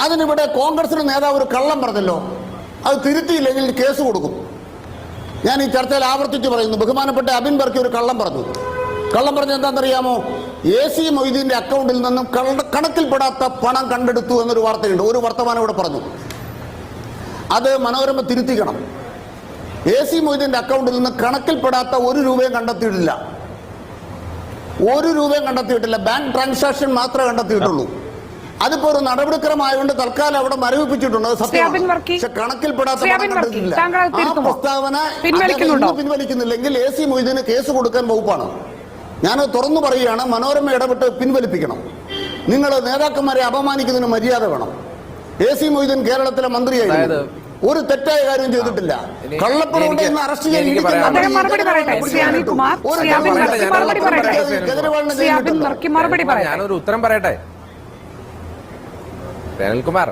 അതിനിവിടെ കോൺഗ്രസിന് നേതാവ് ഒരു കള്ളം പറഞ്ഞല്ലോ, അത് തിരുത്തിയില്ലെങ്കിൽ കേസ് കൊടുക്കും. ഞാൻ ഈ ചർച്ചയിൽ ആവർത്തിച്ച് പറയുന്നു, ബഹുമാനപ്പെട്ട അബിൻ ബർക്കി ഒരു കള്ളം പറഞ്ഞു. കള്ളം പറഞ്ഞ എന്താണെന്നറിയാമോ? AC മൊയ്തീന്റെ അക്കൗണ്ടിൽ നിന്നും കണക്കിൽപ്പെടാത്ത പണം കണ്ടെടുത്തു എന്നൊരു വാർത്തയുണ്ട്. ഒരു വർത്തമാനം ഇവിടെ പറഞ്ഞു, അത് മനോരമ തിരുത്തിക്കണം. AC മൊയ്തീന്റെ അക്കൗണ്ടിൽ നിന്ന് കണക്കിൽപ്പെടാത്ത 1 രൂപയും കണ്ടെത്തിയിട്ടില്ല. 1 രൂപയും കണ്ടെത്തിയിട്ടില്ല. ബാങ്ക് ട്രാൻസാക്ഷൻ മാത്രമേ കണ്ടെത്തിയിട്ടുള്ളൂ. അതിപ്പോ ഒരു നടപടിക്രമമായതുകൊണ്ട് തൽക്കാലം അവിടെ മരവിപ്പിച്ചിട്ടുണ്ട്. പക്ഷെ കണക്കിൽപ്പെടാത്ത ആ പ്രസ്താവന പിൻവലിക്കുന്നില്ലെങ്കിൽ AC മൊയ്തീന് കേസ് കൊടുക്കാൻ വകുപ്പാണ്. ഞാൻ തുറന്നു പറയുകയാണ്, മനോരമ ഇടപെട്ട് പിൻവലിപ്പിക്കണം. നിങ്ങൾ നേതാക്കന്മാരെ അപമാനിക്കുന്നതിന് മര്യാദ വേണം. AC മൊയ്തീൻ കേരളത്തിലെ മന്ത്രിയായിരുന്നു, ഒരു തെറ്റായ കാര്യം ചെയ്തിട്ടില്ല. കള്ളപ്പണം അറസ്റ്റ് ഞാനൊരു ഉത്തരം പറയട്ടെ അനിൽകുമാർ,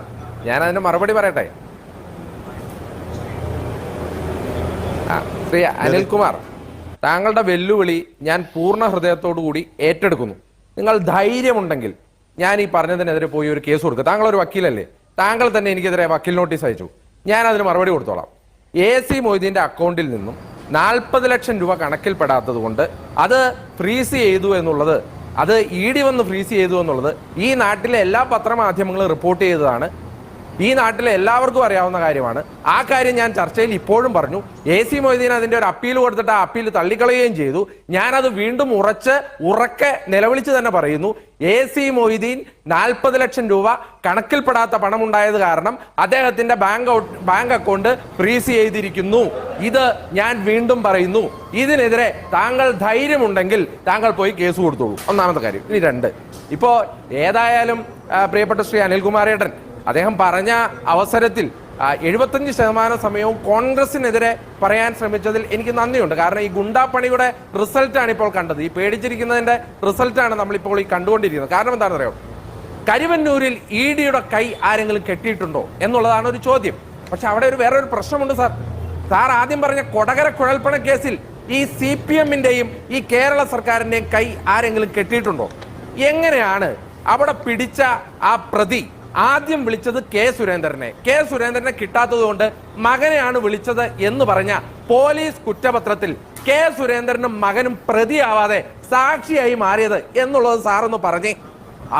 ഞാൻ അതിന്റെ മറുപടി പറയട്ടെ. ശ്രീ അനിൽകുമാർ, താങ്കളുടെ വെല്ലുവിളി ഞാൻ പൂർണ്ണ ഹൃദയത്തോടു കൂടി ഏറ്റെടുക്കുന്നു. നിങ്ങൾ ധൈര്യമുണ്ടെങ്കിൽ ഞാൻ ഈ പറഞ്ഞതിനെതിരെ പോയി ഒരു കേസ് കൊടുക്കുക. താങ്കൾ ഒരു വക്കീലല്ലേ, താങ്കൾ തന്നെ എനിക്കെതിരെ വക്കീൽ നോട്ടീസ് അയച്ചു, ഞാൻ അതിന് മറുപടി കൊടുത്തോളാം. AC മൊയ്തീന്റെ അക്കൗണ്ടിൽ നിന്നും 40 ലക്ഷം രൂപ കണക്കിൽപ്പെടാത്തത് കൊണ്ട് അത് ഫ്രീസ് ചെയ്തു എന്നുള്ളത്, അത് ED വന്ന് ഫ്രീസ് ചെയ്തു എന്നുള്ളത് ഈ നാട്ടിലെ എല്ലാ പത്രമാധ്യമങ്ങളും റിപ്പോർട്ട് ചെയ്തതാണ്. ഈ നാട്ടിലെ എല്ലാവർക്കും അറിയാവുന്ന കാര്യമാണ്. ആ കാര്യം ഞാൻ ചർച്ചയിൽ ഇപ്പോഴും പറഞ്ഞു. AC മൊയ്തീൻ അതിന്റെ ഒരു അപ്പീൽ കൊടുത്തിട്ട് ആ അപ്പീൽ തള്ളിക്കളയുകയും ചെയ്തു. ഞാനത് വീണ്ടും ഉറക്കെ നിലവിളിച്ച് തന്നെ പറയുന്നു. AC മൊയ്തീൻ 40 ലക്ഷം രൂപ കണക്കിൽപ്പെടാത്ത പണം ഉണ്ടായത് കാരണം അദ്ദേഹത്തിന്റെ ബാങ്ക് അക്കൗണ്ട് ഫ്രീസ് ചെയ്തിരിക്കുന്നു. ഇത് ഞാൻ വീണ്ടും പറയുന്നു. ഇതിനെതിരെ താങ്കൾ ധൈര്യമുണ്ടെങ്കിൽ താങ്കൾ പോയി കേസ് കൊടുത്തോളൂ. ഒന്നാമത്തെ കാര്യം. ഇനി 2, ഇപ്പോ ഏതായാലും പ്രിയപ്പെട്ട ശ്രീ അനിൽകുമാറേട്ടൻ അദ്ദേഹം പറഞ്ഞ അവസരത്തിൽ 75% സമയവും കോൺഗ്രസിനെതിരെ പറയാൻ ശ്രമിച്ചതിൽ എനിക്ക് നന്ദിയുണ്ട്. കാരണം ഈ ഗുണ്ടാപ്പണിയുടെ റിസൾട്ടാണ് ഇപ്പോൾ കണ്ടത്. ഈ പേടിച്ചിരിക്കുന്നതിന്റെ റിസൾട്ടാണ് നമ്മളിപ്പോൾ ഈ കണ്ടുകൊണ്ടിരിക്കുന്നത്. കാരണം എന്താണെന്ന് അറിയാം, കരുവന്നൂരിൽ EDയുടെ കൈ ആരെങ്കിലും കെട്ടിയിട്ടുണ്ടോ എന്നുള്ളതാണ് ഒരു ചോദ്യം. പക്ഷെ അവിടെ വേറൊരു പ്രശ്നമുണ്ട് സാർ ആദ്യം പറഞ്ഞ കൊടകര കുഴൽപ്പണ കേസിൽ ഈ CPMന്റെയും ഈ കേരള സർക്കാരിന്റെയും കൈ ആരെങ്കിലും കെട്ടിയിട്ടുണ്ടോ? എങ്ങനെയാണ് അവിടെ പിടിച്ച ആ പ്രതി ആദ്യം വിളിച്ചത് സുരേന്ദ്രനെ കിട്ടാത്തത് കൊണ്ട് മകനെയാണ് വിളിച്ചത് എന്ന് പറഞ്ഞ പോലീസ് കുറ്റപത്രത്തിൽ സുരേന്ദ്രനും മകനും പ്രതിയാവാതെ സാക്ഷിയായി മാറിയത് എന്നുള്ളത് സാറൊന്ന് പറഞ്ഞേ.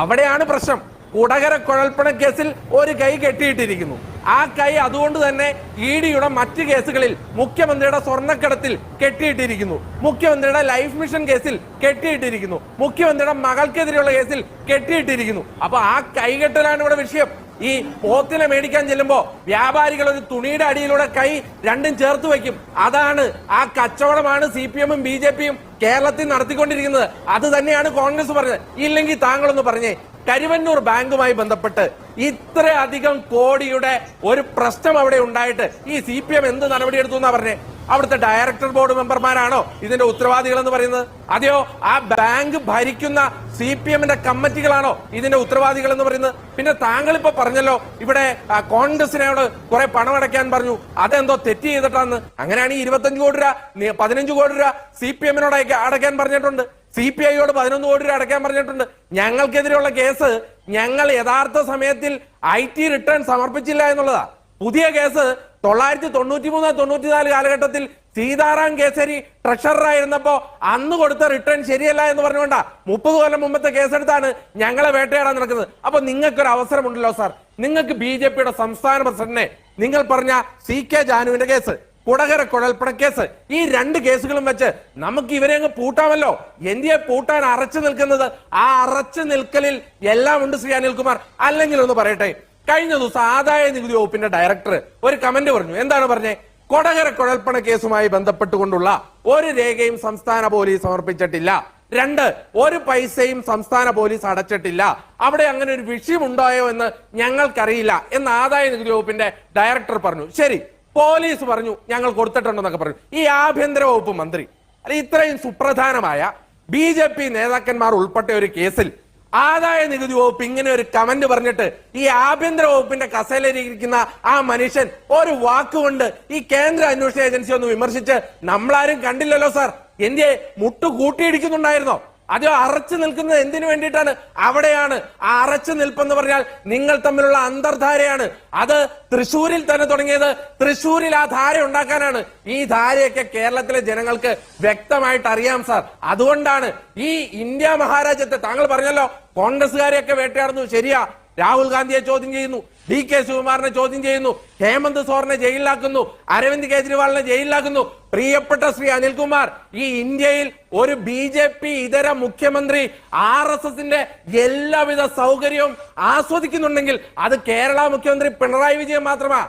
അവിടെയാണ് പ്രശ്നം. കുടകര കുഴൽപ്പണ കേസിൽ ഒരു കൈ കെട്ടിയിട്ടിരിക്കുന്നു. ആ കൈ അതുകൊണ്ട് തന്നെ EDയുടെ മറ്റ് കേസുകളിൽ മുഖ്യമന്ത്രിയുടെ സ്വർണ്ണക്കടത്തിൽ കെട്ടിയിട്ടിരിക്കുന്നു, മുഖ്യമന്ത്രിയുടെ ലൈഫ് മിഷൻ കേസിൽ കെട്ടിയിട്ടിരിക്കുന്നു, മുഖ്യമന്ത്രിയുടെ മകൾക്കെതിരെയുള്ള കേസിൽ കെട്ടിയിട്ടിരിക്കുന്നു. അപ്പൊ ആ കൈകെട്ടലാണ് ഇവിടെ വിഷയം. ഈ പോത്തിനെ മേടിക്കാൻ ചെല്ലുമ്പോ വ്യാപാരികൾ ഒരു തുണിയുടെ അടിയിലൂടെ കൈ രണ്ടും ചേർത്ത് വെക്കും. അതാണ് ആ കച്ചവടമാണ് CPMും BJPയും കേരളത്തിൽ നടത്തിക്കൊണ്ടിരിക്കുന്നത്. അത് തന്നെയാണ് കോൺഗ്രസ് പറഞ്ഞത്. ഇല്ലെങ്കിൽ താങ്കളൊന്ന് പറഞ്ഞേ, കരുവന്നൂർ ബാങ്കുമായി ബന്ധപ്പെട്ട് ഇത്രയധികം കോടിയുടെ ഒരു പ്രശ്നം അവിടെ ഉണ്ടായിട്ട് ഈ CPM എന്ത് നടപടിയെടുത്തു എന്നാ പറഞ്ഞേ? അവിടുത്തെ ഡയറക്ടർ ബോർഡ് മെമ്പർമാരാണോ ഇതിന്റെ ഉത്തരവാദികൾ എന്ന് പറയുന്നത്? അതെയോ ആ ബാങ്ക് ഭരിക്കുന്ന CPMന്റെ കമ്മിറ്റികളാണോ ഇതിന്റെ ഉത്തരവാദികൾ എന്ന് പറയുന്നത്? പിന്നെ താങ്കൾ ഇപ്പൊ പറഞ്ഞല്ലോ ഇവിടെ കോൺഗ്രസിനോട് കുറെ പണം അടയ്ക്കാൻ പറഞ്ഞു, അതെന്തോ തെറ്റ് ചെയ്തിട്ടാന്ന്. അങ്ങനെയാണെങ്കിൽ 25 കോടി രൂപ 15 കോടി രൂപ CPMനോട് അടയ്ക്കാൻ പറഞ്ഞിട്ടുണ്ട്, CPIയോട് 11 കോടി രൂപ അടയ്ക്കാൻ പറഞ്ഞിട്ടുണ്ട്. ഞങ്ങൾക്കെതിരെയുള്ള കേസ് ഞങ്ങൾ യഥാർത്ഥ സമയത്തിൽ IT റിട്ടേൺ സമർപ്പിച്ചില്ല എന്നുള്ളതാ. പുതിയ കേസ് 1993-94 കാലഘട്ടത്തിൽ സീതാറാം കേസരി ട്രഷററായിരുന്നപ്പോ അന്ന് കൊടുത്ത റിട്ടേൺ ശരിയല്ല എന്ന് പറഞ്ഞുകൊണ്ടാ 30 കൊല്ലം മുമ്പത്തെ കേസെടുത്താണ് ഞങ്ങളെ വേട്ടയാടാൻ നടക്കുന്നത്. അപ്പൊ നിങ്ങൾക്കൊരു അവസരമുണ്ടല്ലോ സാർ, നിങ്ങൾക്ക് BJPയുടെ സംസ്ഥാന പ്രസിഡന്റിനെ, നിങ്ങൾ പറഞ്ഞ CK ജാനുവിന്റെ കേസ്, കുടകര കുഴൽപ്പണ കേസ്, ഈ 2 കേസുകളും വെച്ച് നമുക്ക് ഇവരെ അങ്ങ് പൂട്ടാമല്ലോ. എന്തിയെ പൂട്ടാൻ അറച്ചു നിൽക്കുന്നത്? ആ അറച്ചു നിൽക്കലിൽ എല്ലാം ഉണ്ട് ശ്രീ അനിൽകുമാർ. അല്ലെങ്കിൽ ഒന്ന് പറയട്ടെ, കഴിഞ്ഞ ദിവസം ആദായ നികുതി വകുപ്പിന്റെ ഡയറക്ടർ ഒരു കമന്റ് പറഞ്ഞു. എന്താണ് പറഞ്ഞേ? കൊടകര കുഴൽപ്പണ കേസുമായി ബന്ധപ്പെട്ടുകൊണ്ടുള്ള ഒരു രേഖയും സംസ്ഥാന പോലീസ് സമർപ്പിച്ചിട്ടില്ല. 2, ഒരു പൈസയും സംസ്ഥാന പോലീസ് അടച്ചിട്ടില്ല. അവിടെ അങ്ങനെ ഒരു വിഷയം ഉണ്ടായോ എന്ന് ഞങ്ങൾക്കറിയില്ല എന്ന് ആദായ നികുതി വകുപ്പിന്റെ ഡയറക്ടർ പറഞ്ഞു. ശരി, പോലീസ് പറഞ്ഞു ഞങ്ങൾ കൊടുത്തിട്ടുണ്ടെന്നൊക്കെ പറഞ്ഞു. ഈ ആഭ്യന്തര വകുപ്പ് മന്ത്രി ഇത്രയും സുപ്രധാനമായ BJP നേതാക്കന്മാർ ഉൾപ്പെട്ട ഒരു കേസിൽ ആദായ നികുതി വകുപ്പ് ഇങ്ങനെ ഒരു കമന്റ് പറഞ്ഞിട്ട് ഈ ആഭ്യന്തര വകുപ്പിന്റെ കസേലയിരിക്കുന്ന ആ മനുഷ്യൻ ഒരു വാക്കുകൊണ്ട് ഈ കേന്ദ്ര അന്വേഷണ ഏജൻസി ഒന്ന് വിമർശിച്ച് നമ്മളാരും കണ്ടില്ലല്ലോ സാർ. എന്റെ മുട്ടു കൂട്ടിയിടിക്കുന്നുണ്ടായിരുന്നോ? അത് അറച്ചു നിൽക്കുന്നത് എന്തിനു വേണ്ടിയിട്ടാണ്? അവിടെയാണ് ആ അറച്ചു നിൽപ്പെന്ന് പറഞ്ഞാൽ നിങ്ങൾ തമ്മിലുള്ള അന്തർധാരയാണ്. അത് തൃശ്ശൂരിൽ തന്നെ തുടങ്ങിയത്. തൃശ്ശൂരിൽ ആ ധാര ഉണ്ടാക്കാനാണ്. ഈ ധാരയൊക്കെ കേരളത്തിലെ ജനങ്ങൾക്ക് വ്യക്തമായിട്ട് അറിയാം സാർ. അതുകൊണ്ടാണ് ഈ ഇന്ത്യ മഹാരാജ്യത്തെ താങ്കൾ പറഞ്ഞല്ലോ കോൺഗ്രസ്സുകാരെയൊക്കെ വേട്ടയാടുന്നു. ശരിയാ, രാഹുൽ ഗാന്ധിയെ ചോദ്യം ചെയ്യുന്നു, DK ശിവകുമാറിനെ ചോദ്യം ചെയ്യുന്നു, ഹേമന്ത് സോറിനെ ജയിലിലാക്കുന്നു, അരവിന്ദ് കെജ്രിവാളിനെ ജയിലിലാക്കുന്നു. പ്രിയപ്പെട്ട ശ്രീ അനിൽകുമാർ, ഈ ഇന്ത്യയിൽ ഒരു BJP ഇതര മുഖ്യമന്ത്രി RSSന്റെ എല്ലാവിധ സൗകര്യവും ആസ്വദിക്കുന്നുണ്ടെങ്കിൽ അത് കേരള മുഖ്യമന്ത്രി പിണറായി വിജയൻ മാത്രമാണ്.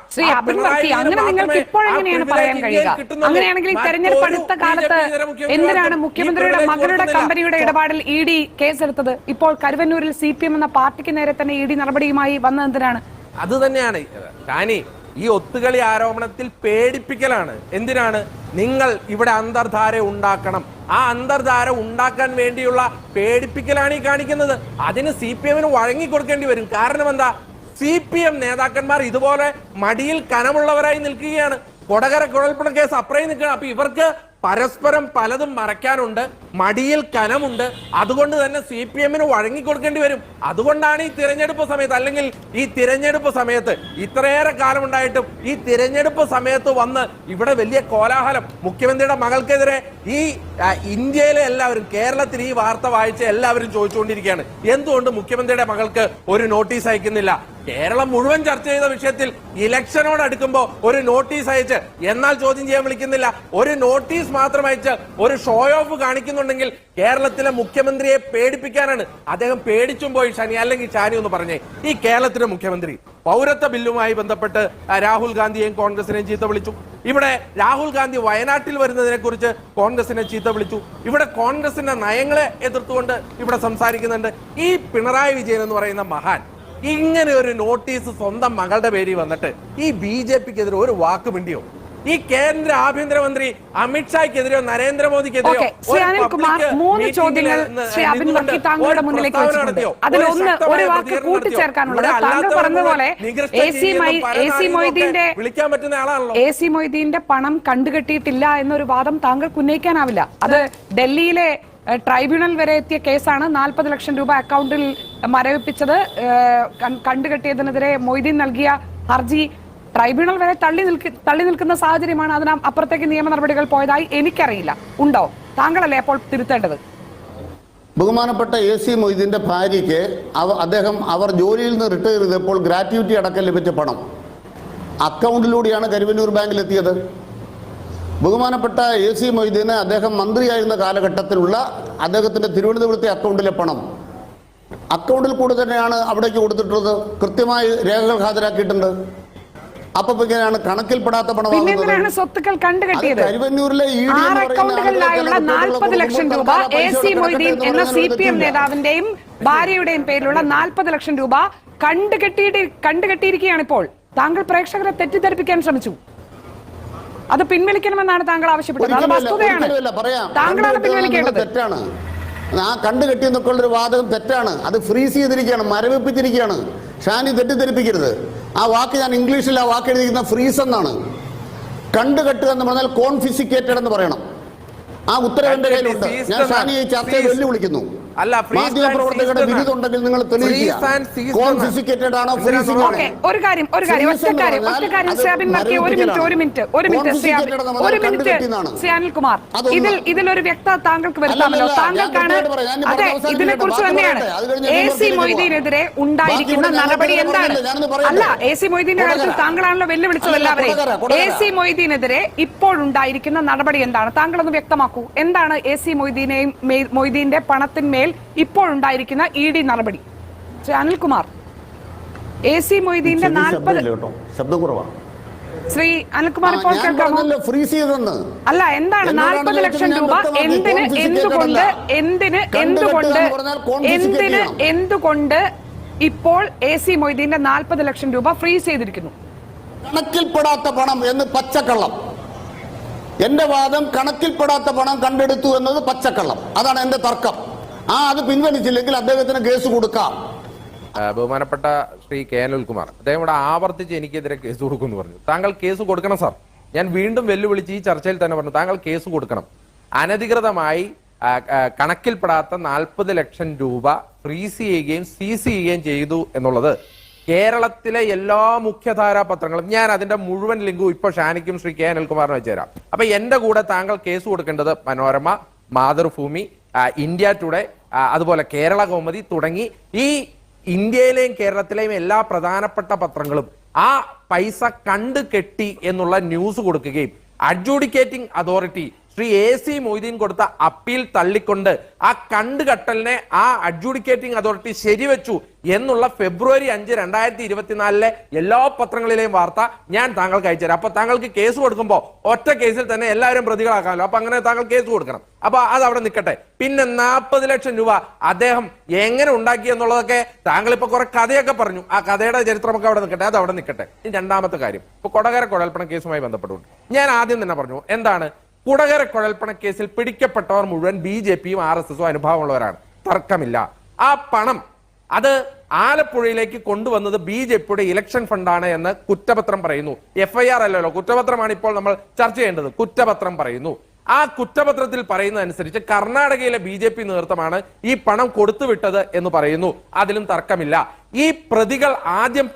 എന്തിനാണ് മുഖ്യമന്ത്രിയുടെ മകളുടെ കമ്പനിയുടെ ഇടപാടിൽ ED കേസെടുത്തത്? ഇപ്പോൾ കരുവന്നൂരിൽ CPM എന്ന പാർട്ടിക്ക് നേരെ തന്നെ ED നടപടിയുമായി വന്നത് എന്തിനാണ്? അത് തന്നെയാണ് ഷാനി, ഈ ഒത്തുകളി ആരോപണത്തിൽ പേടിപ്പിക്കലാണ്. എന്തിനാണ്? നിങ്ങൾ ഇവിടെ അന്തർധാര ഉണ്ടാക്കണം. ആ അന്തർധാര ഉണ്ടാക്കാൻ വേണ്ടിയുള്ള പേടിപ്പിക്കലാണ് ഈ കാണിക്കുന്നത്. അതിന് CPM-ന് വഴങ്ങിക്കൊടുക്കേണ്ടി വരും. കാരണം എന്താ? CPM നേതാക്കന്മാർ ഇതുപോലെ മടിയിൽ കനമുള്ളവരായി നിൽക്കുകയാണ്. കൊടകര കുഴൽപ്പണ കേസ് അപ്പുറം നിൽക്കുകയാണ്. അപ്പൊ ഇവർക്ക് പരസ്പരം പലതും മറക്കാനുണ്ട്, മടിയിൽ കനമുണ്ട്. അതുകൊണ്ട് തന്നെ CPM-ന് വഴങ്ങിക്കൊടുക്കേണ്ടി വരും. അതുകൊണ്ടാണ് ഈ തിരഞ്ഞെടുപ്പ് സമയത്ത്, അല്ലെങ്കിൽ ഈ തിരഞ്ഞെടുപ്പ് സമയത്ത് ഇത്രയേറെ കാലം ഉണ്ടായിട്ടും ഈ തിരഞ്ഞെടുപ്പ് സമയത്ത് വന്ന് ഇവിടെ വലിയ കോലാഹലം. മുഖ്യമന്ത്രിയുടെ മകൾക്കെതിരെ ഈ ഇന്ത്യയിലെ എല്ലാവരും, കേരളത്തിൽ ഈ വാർത്ത വായിച്ച് എല്ലാവരും ചോദിച്ചുകൊണ്ടിരിക്കുകയാണ്, എന്തുകൊണ്ട് മുഖ്യമന്ത്രിയുടെ മകൾക്ക് ഒരു നോട്ടീസ് അയക്കുന്നില്ല? കേരളം മുഴുവൻ ചർച്ച ചെയ്ത വിഷയത്തിൽ ഇലക്ഷനോട് അടുക്കുമ്പോൾ ഒരു നോട്ടീസ് അയച്ച്, എന്നാൽ ചോദ്യം ചെയ്യാൻ വിളിക്കുന്നില്ല, ഒരു നോട്ടീസ് മാത്രം അയച്ച് ഒരു ഷോ ഓഫ് കാണിക്കുന്നുണ്ടെങ്കിൽ കേരളത്തിലെ മുഖ്യമന്ത്രിയെ പേടിപ്പിക്കാനാണ്. അദ്ദേഹം പേടിച്ചും പോയി ഷാനി. അല്ലെങ്കിൽ ഷാനി ഒന്ന് പറഞ്ഞേ, ഈ കേരളത്തിലെ മുഖ്യമന്ത്രി പൗരത്വ ബില്ലുമായി ബന്ധപ്പെട്ട് രാഹുൽ ഗാന്ധിയെയും കോൺഗ്രസിനെയും ചീത്ത വിളിച്ചു. ഇവിടെ രാഹുൽ ഗാന്ധി വയനാട്ടിൽ വരുന്നതിനെ കുറിച്ച് കോൺഗ്രസിനെ ചീത്ത വിളിച്ചു. ഇവിടെ കോൺഗ്രസിന്റെ നയങ്ങളെ എതിർത്തുകൊണ്ട് ഇവിടെ സംസാരിക്കുന്നുണ്ട്. ഈ പിണറായി വിജയൻ എന്ന് പറയുന്ന മഹാൻ ഇങ്ങനെ ഒരു നോട്ടീസ് സ്വന്തം മകളുടെ പേരിൽ വന്നിട്ട് ഈ BJP-ക്കെതിരെ ഒരു വാക്ക് മിണ്ടിയോ? ഈ കേന്ദ്ര ആഭ്യന്തരമന്ത്രി അമിത്ഷായ്ക്കെതിരെയോ നരേന്ദ്രമോദിക്കെതിരെയോ മൂന്ന് ചോദ്യങ്ങൾ ശ്രീ അബിൻ വർക്കി താങ്കളുടെ മുന്നിലേക്ക് വെച്ചിട്ടുണ്ട്. അതിലൊന്ന് ഒരു വാക്ക് കൂട്ടിച്ചേർക്കാനുള്ളത്, താങ്കൾ പറഞ്ഞതുപോലെ AC മൊയ്തീന്റെ പണം കണ്ടുകെട്ടിയിട്ടില്ല എന്നൊരു വാദം താങ്കൾക്ക് ഉന്നയിക്കാനാവില്ല. അത് ഡൽഹിയിലെ ട്രൈബ്യൂണൽ വരെ എത്തിയ കേസാണ്. 40 ലക്ഷം രൂപ അക്കൗണ്ടിൽ മരവിപ്പിച്ചത് കണ്ടുകെട്ടിയതിനെതിരെ മൊയ്തീൻ നൽകിയ ഹർജി ട്രൈബ്യൂണൽ വരെ തള്ളി നിൽക്കുന്ന സാഹചര്യമാണ്. അതിന് അപ്പുറത്തേക്ക് നിയമ നടപടികൾ പോയതായി എനിക്കറിയില്ല. ഉണ്ടോ? താങ്കളല്ലേ അപ്പോൾ തിരുത്തേണ്ടത്. ബഹുമാനപ്പെട്ട AC മൊയ്തീന്റെ ഭാര്യയ്ക്ക് അവർ ജോലിയിൽ നിന്ന് റിട്ടയർ ചെയ്തപ്പോൾ ഗ്രാറ്റുവിറ്റി അടക്കം ലഭിച്ച പണം അക്കൗണ്ടിലൂടെയാണ് കരുവന്നൂർ ബാങ്കിലെത്തിയത്. ബഹുമാനപ്പെട്ട AC മൊയ്തീന് അദ്ദേഹം മന്ത്രിയായിരുന്ന കാലഘട്ടത്തിലുള്ള അദ്ദേഹത്തിന്റെ തിരുവനന്തപുരത്തെ അക്കൗണ്ടിലെ പണം അക്കൗണ്ടിൽ കൂടെ തന്നെയാണ് അവിടേക്ക് കൊടുത്തിട്ടുള്ളത്. കൃത്യമായി രേഖകൾ ഹാജരാക്കിയിട്ടുണ്ട്. അപ്പൊ ഇങ്ങനെയാണ് കണക്കിൽപ്പെടാത്ത പണം സ്വത്തുക്കൾ കണ്ടുകെട്ടിയത്. കരുവന്നൂരിലെ അക്കൗണ്ടുകളിലായുള്ള 40 ലക്ഷം രൂപ AC മൊയ്തീൻ എന്ന CPM നേതാവിന്റെയും ഭാര്യയുടെയും പേരിലുള്ള 40 ലക്ഷം രൂപ കണ്ടുകെട്ടിയിരിക്കുകയാണ്. ഇപ്പോൾ താങ്കൾ പ്രേക്ഷകരെ തെറ്റിദ്ധരിപ്പിക്കാൻ ശ്രമിച്ചു. അത് പിൻവലിക്കണമെന്നാണ് താങ്കൾ ആവശ്യപ്പെട്ടത്. അത് വസ്തുതയാണ്. താങ്കളാണ് പിൻവലിക്കേണ്ടത്. തെറ്റാണ്. ആ കണ്ടുകെട്ടിയെന്നൊക്കെ ഉള്ളൊരു വാദം തെറ്റാണ്. അത് ഫ്രീസ് ചെയ്തിരിക്കുകയാണ്, മരവിപ്പിച്ചിരിക്കുകയാണ്. ഷാനി തെറ്റിദ്ധരിപ്പിക്കരുത്. ആ വാക്ക് ഞാൻ ഇംഗ്ലീഷിൽ ആ വാക്ക് എഴുതിയിരിക്കുന്ന ഫ്രീസ് എന്നാണ്. കണ്ടുകെട്ടുക എന്ന് പറഞ്ഞാൽ കോൺഫിസിക്കേറ്റഡ് എന്ന് പറയണം. ആ ഉത്തരവ് എന്റെ കയ്യിലുണ്ട്. ഞാൻ ഷാനിയെ ചർച്ചയെ വെല്ലുവിളിക്കുന്നു. മാധ്യമപ്രവർത്തകരുടെ വിരുദ്ധുണ്ടെങ്കിൽ നിങ്ങൾ തെളിയിക്കുക. ഒരു കാര്യം ശ്രീ അനിൽകുമാർ, ഇതിലൊരു വ്യക്തത താങ്കൾക്ക് വരുത്താമല്ലോ. താങ്കൾക്കാണ് അതെ, ഇതിനെ കുറിച്ച് തന്നെയാണ് AC മൊയ്തീനെതിരെ ഉണ്ടായിരിക്കുന്ന നടപടി എന്താണ്? അല്ല, AC മൊയ്തീന്റെ കാര്യത്തിൽ താങ്കളാണല്ലോ വെല്ലുവിളിച്ചത് എല്ലാവരെയും. AC മൊയ്തീനെതിരെ ഇപ്പോൾ ഉണ്ടായിരിക്കുന്ന നടപടി എന്താണ്? താങ്കളൊന്ന് വ്യക്തമാക്കൂ. എന്താണ് AC മൊയ്തീന്റെ പണത്തിന്മേൽ ഇപ്പോഴുണ്ടായിരിക്കുന്ന ED നടപടി? ശ്രീ അനിൽകുമാർ, AC മൊയ്തീന്റെ 40 ശബ്ദം കുറവാണ്. ശ്രീ അനിൽകുമാർ ഇപ്പോൾ കേൾക്കാമോ? അല്ല, എന്താണ് 40 ലക്ഷം രൂപ? എന്തുകൊണ്ട് ഇപ്പോൾ AC മൊയ്തീന്റെ 40 ലക്ഷം രൂപ ഫ്രീസ് ചെയ്തിരിക്കുന്നു? കണക്കിൽപ്പെടാത്ത പണം എന്ന് പച്ചക്കള്ളം. എന്റെ വാദം കണക്കിൽപ്പെടാത്ത പണം കണ്ടെടുത്തു എന്നത് പച്ചക്കള്ളം. അതാണ് എന്റെ തർക്കം. അത് പിൻവലിച്ചില്ലെങ്കിൽ അദ്ദേഹത്തിന് കേസ് കൊടുക്കാം. ബഹുമാനപ്പെട്ട ശ്രീ K. അനിൽകുമാർ, അദ്ദേഹം ഇവിടെ ആവർത്തിച്ച് എനിക്കെതിരെ കേസ് കൊടുക്കുമെന്ന് പറഞ്ഞു. താങ്കൾ കേസ് കൊടുക്കണം സാർ. ഞാൻ വീണ്ടും വെല്ലുവിളിച്ച് ഈ ചർച്ചയിൽ തന്നെ പറഞ്ഞു, താങ്കൾ കേസ് കൊടുക്കണം. അനധികൃതമായി കണക്കിൽപ്പെടാത്ത 40 ലക്ഷം രൂപ ഫ്രീസ് ചെയ്യുകയും സീസ് ചെയ്യുകയും ചെയ്തു എന്നുള്ളത് കേരളത്തിലെ എല്ലാ മുഖ്യധാരാ പത്രങ്ങളും, ഞാൻ അതിന്റെ മുഴുവൻ ലിങ്കും ഇപ്പൊ ഷാനിക്കും ശ്രീ കെ അനിൽകുമാറിനും വെച്ചുതരാം. അപ്പൊ എന്റെ കൂടെ താങ്കൾ കേസ് കൊടുക്കേണ്ടത് മനോരമ, മാതൃഭൂമി, ഇന്ത്യ ടുഡേ, അതുപോലെ കേരള കൗമുദി തുടങ്ങി ഈ ഇന്ത്യയിലെയും കേരളത്തിലെയും എല്ലാ പ്രധാനപ്പെട്ട പത്രങ്ങളും ആ പൈസ കണ്ടു കെട്ടി എന്നുള്ള ന്യൂസ് കൊടുക്കുകയും adjudicating authority Shri AC Moideen കൊടുത്ത അപ്പീൽ തള്ളിക്കൊണ്ട് ആ കണ്ടുകെട്ടലിനെ ആ അഡ്ജുഡിക്കേറ്റിംഗ് അതോറിറ്റി ശരിവെച്ചു എന്നുള്ള ഫെബ്രുവരി 5, 2024 എല്ലാ പത്രങ്ങളിലെയും വാർത്ത ഞാൻ താങ്കൾക്ക് അയച്ചുതരാം. അപ്പൊ താങ്കൾക്ക് കേസ് കൊടുക്കുമ്പോൾ ഒറ്റ കേസിൽ തന്നെ എല്ലാവരും പ്രതികളാക്കാമല്ലോ. അപ്പൊ അങ്ങനെ താങ്കൾ കേസ് കൊടുക്കണം. അപ്പൊ അത് അവിടെ നിൽക്കട്ടെ. പിന്നെ 40 ലക്ഷം രൂപ അദ്ദേഹം എങ്ങനെ ഉണ്ടാക്കി എന്നുള്ളതൊക്കെ താങ്കൾ ഇപ്പൊ കുറെ കഥയൊക്കെ പറഞ്ഞു. ആ കഥയുടെ ചരിത്രമൊക്കെ അവിടെ നിൽക്കട്ടെ, അത് അവിടെ നിൽക്കട്ടെ. രണ്ടാമത്തെ കാര്യം, ഇപ്പൊ കൊടകര കുഴൽപ്പണ കേസുമായി ബന്ധപ്പെട്ടുകൊണ്ട് ഞാൻ ആദ്യം തന്നെ പറഞ്ഞു, എന്താണ് കുടകര കുഴൽപ്പണ കേസിൽ പിടിക്കപ്പെട്ടവർ മുഴുവൻ BJPയും RSSും അനുഭാവമുള്ളവരാണ്, തർക്കമില്ല. ആ പണം അത് ആലപ്പുഴയിലേക്ക് കൊണ്ടുവന്നത് BJPയുടെ ഇലക്ഷൻ ഫണ്ടാണ് എന്ന് കുറ്റപത്രം പറയുന്നു. FIR അല്ലല്ലോ, കുറ്റപത്രമാണ് ഇപ്പോൾ നമ്മൾ ചർച്ച ചെയ്യേണ്ടത്. കുറ്റപത്രം പറയുന്നു. ആ കുറ്റപത്രത്തിൽ പറയുന്നതനുസരിച്ച് കർണാടകയിലെ BJP നേതൃത്വമാണ് ഈ പണം കൊടുത്തുവിട്ടത് എന്ന് പറയുന്നു. അതിലും തർക്കമില്ല. ഈ പ്രതികൾ ആദ്യം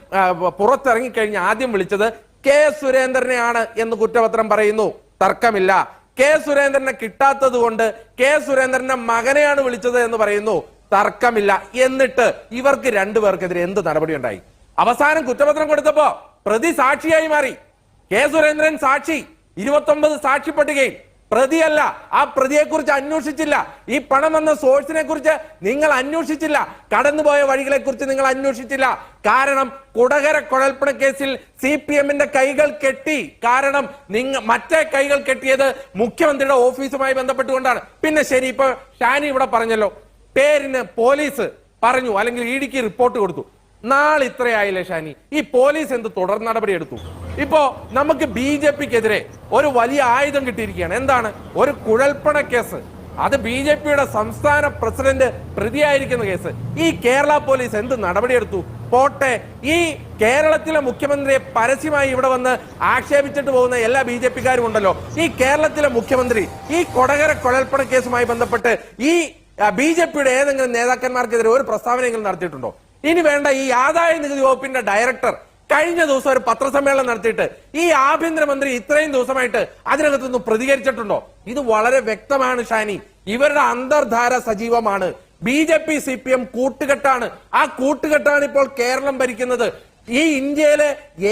പുറത്തിറങ്ങിക്കഴിഞ്ഞ് ആദ്യം വിളിച്ചത് K സുരേന്ദ്രനെയാണ് എന്ന് കുറ്റപത്രം പറയുന്നു. തർക്കമില്ല. K സുരേന്ദ്രനെ കിട്ടാത്തത് കൊണ്ട് K സുരേന്ദ്രന്റെ മകനെയാണ് വിളിച്ചത് എന്ന് പറയുന്നു. തർക്കമില്ല. എന്നിട്ട് ഇവർക്ക് രണ്ടുപേർക്കെതിരെ എന്ത് നടപടി ഉണ്ടായി? അവസാനം കുറ്റപത്രം കൊടുത്തപ്പോ പ്രതി സാക്ഷിയായി മാറി. K സുരേന്ദ്രൻ സാക്ഷി, 29 സാക്ഷി പട്ടികയിൽ പ്രതിയല്ല. ആ പ്രതിയെ കുറിച്ച് അന്വേഷിച്ചില്ല. ഈ പണം വന്ന സോഴ്സിനെ കുറിച്ച് നിങ്ങൾ അന്വേഷിച്ചില്ല. കടന്നുപോയ വഴികളെ കുറിച്ച് നിങ്ങൾ അന്വേഷിച്ചില്ല. കാരണം കുടകര കുഴൽപ്പണ കേസിൽ CPMന്റെ കൈകൾ കെട്ടി. കാരണം മറ്റേ കൈകൾ കെട്ടിയത് മുഖ്യമന്ത്രിയുടെ ഓഫീസുമായി ബന്ധപ്പെട്ടുകൊണ്ടാണ്. പിന്നെ ശരി, ഇപ്പൊ ഷാനി ഇവിടെ പറഞ്ഞല്ലോ, പേരിന് പോലീസ് പറഞ്ഞു അല്ലെങ്കിൽ EDക്ക് റിപ്പോർട്ട് കൊടുത്തു. നാളെ ഇത്രയായില്ലേ ഷാനി? ഈ പോലീസ് എന്ത് തുടർ നടപടി എടുത്തു? ഇപ്പോ നമുക്ക് BJPക്കെതിരെ ഒരു വലിയ ആയുധം കിട്ടിയിരിക്കുകയാണ്. എന്താണ്? ഒരു കുഴൽപ്പണ കേസ്. അത് BJPയുടെ സംസ്ഥാന പ്രസിഡന്റ് പ്രതിയായിരിക്കുന്ന കേസ്. ഈ കേരള പോലീസ് എന്ത് നടപടിയെടുത്തു? പോട്ടെ, ഈ കേരളത്തിലെ മുഖ്യമന്ത്രിയെ പരസ്യമായി ഇവിടെ വന്ന് ആക്ഷേപിച്ചിട്ട് പോകുന്ന എല്ലാ BJPക്കാരും ഉണ്ടല്ലോ. ഈ കേരളത്തിലെ മുഖ്യമന്ത്രി ഈ കൊടകര കുഴൽപ്പണ കേസുമായി ബന്ധപ്പെട്ട് ഈ BJPയുടെ ഏതെങ്കിലും നേതാക്കന്മാർക്കെതിരെ ഒരു പ്രസ്താവനയെങ്കിലും നടത്തിയിട്ടുണ്ടോ? ഇനി വേണ്ട, ഈ ആദായ നികുതി വകുപ്പിന്റെ ഡയറക്ടർ കഴിഞ്ഞ ദിവസം ഒരു പത്രസമ്മേളനം നടത്തിയിട്ട് ഈ ആഭ്യന്തരമന്ത്രി ഇത്രയും ദിവസമായിട്ട് അതിനകത്തൊന്നും പ്രതികരിച്ചിട്ടുണ്ടോ? ഇത് വളരെ വ്യക്തമാണ് ഷാനി. ഇവരുടെ അന്തർധാര സജീവമാണ്. BJP CPM കൂട്ടുകെട്ടാണ്. ആ കൂട്ടുകെട്ടാണ് ഇപ്പോൾ കേരളം ഭരിക്കുന്നത്. ഈ ഇന്ത്യയിലെ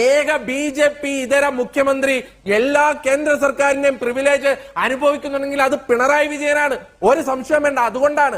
ഏക BJP ഇതര മുഖ്യമന്ത്രി എല്ലാ കേന്ദ്ര സർക്കാരിന്റെയും പ്രിവിലേജ് അനുഭവിക്കുന്നുണ്ടെങ്കിൽ അത് പിണറായി വിജയനാണ്. ഒരു സംശയം വേണ്ട. അതുകൊണ്ടാണ്